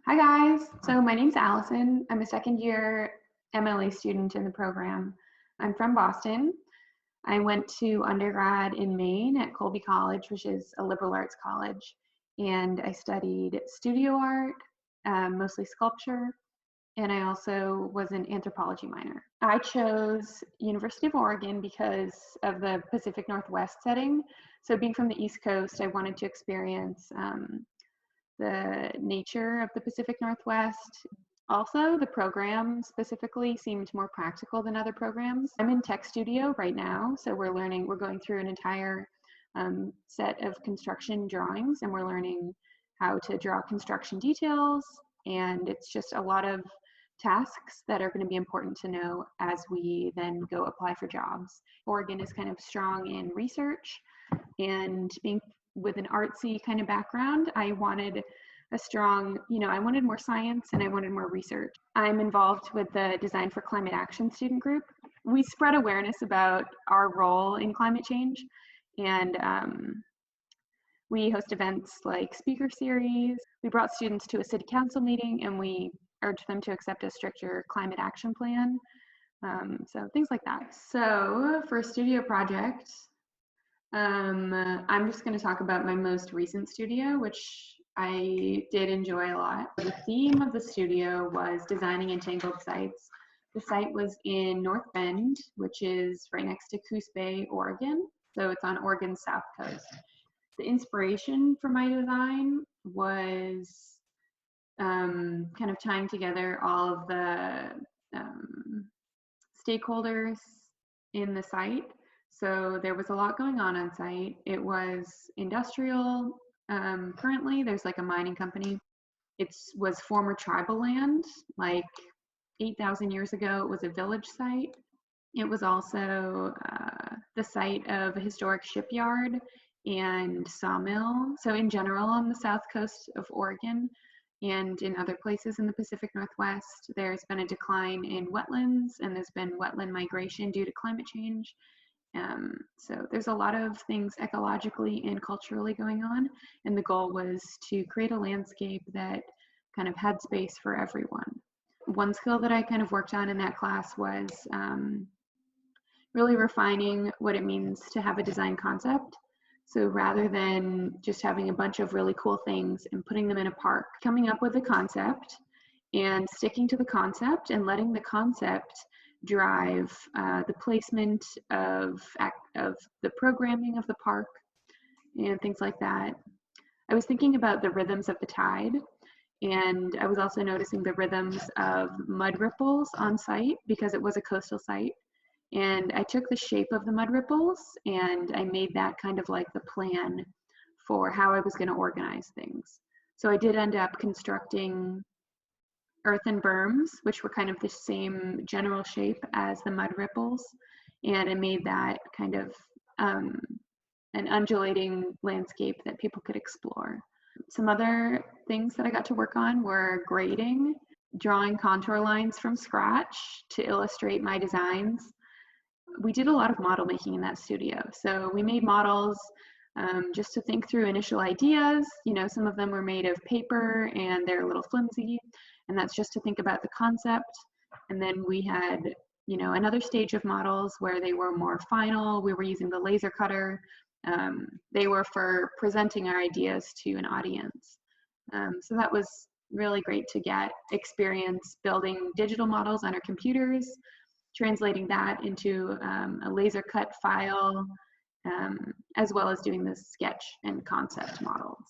Hi guys, so my name's Allison. I'm a second year MLA student in the program. I'm from Boston. I went to undergrad in Maine at Colby College, which is a liberal arts college, and I studied studio art, mostly sculpture, and I also was an anthropology minor. I chose University of Oregon because of the Pacific Northwest setting. So being from the East Coast, I wanted to experience the nature of the Pacific Northwest. Also, the program specifically seemed more practical than other programs. I'm in tech studio right now, so we're going through an entire set of construction drawings, and we're learning how to draw construction details, and it's just a lot of tasks that are going to be important to know as we then go apply for jobs. Oregon is kind of strong in research, and being with an artsy kind of background, I wanted a strong, I wanted more science and I wanted more research. I'm involved with the Design for Climate Action student group. We spread awareness about our role in climate change, and we host events like speaker series. We brought students to a city council meeting and we urged them to accept a stricter climate action plan. So things like that. So for a studio project, I'm just going to talk about my most recent studio, which I did enjoy a lot. The theme of the studio was designing entangled sites. The site was in North Bend, which is right next to Coos Bay, Oregon. So it's on Oregon's south coast. The inspiration for my design was kind of tying together all of the stakeholders in the site. So there was a lot going on site. It was industrial. Currently, there's like a mining company. It was former tribal land, like 8,000 years ago. It was a village site. It was also the site of a historic shipyard and sawmill. So in general, on the south coast of Oregon and in other places in the Pacific Northwest, there's been a decline in wetlands and there's been wetland migration due to climate change. So there's a lot of things ecologically and culturally going on, and the goal was to create a landscape that kind of had space for everyone. One skill that I kind of worked on in that class was really refining what it means to have a design concept. So rather than just having a bunch of really cool things and putting them in a park, coming up with a concept and sticking to the concept and letting the concept drive the placement of the programming of the park and things like that. I was thinking about the rhythms of the tide, and I was also noticing the rhythms of mud ripples on site because it was a coastal site. And I took the shape of the mud ripples and I made that kind of like the plan for how I was going to organize things. So I did end up constructing earthen berms, which were kind of the same general shape as the mud ripples. And I made that kind of an undulating landscape that people could explore. Some other things that I got to work on were grading, drawing contour lines from scratch to illustrate my designs. We did a lot of model making in that studio. So we made models just to think through initial ideas. Some of them were made of paper and they're a little flimsy, and that's just to think about the concept. And then we had, another stage of models where they were more final. We were using the laser cutter. They were for presenting our ideas to an audience. So that was really great to get experience building digital models on our computers, translating that into a laser cut file, as well as doing the sketch and concept models.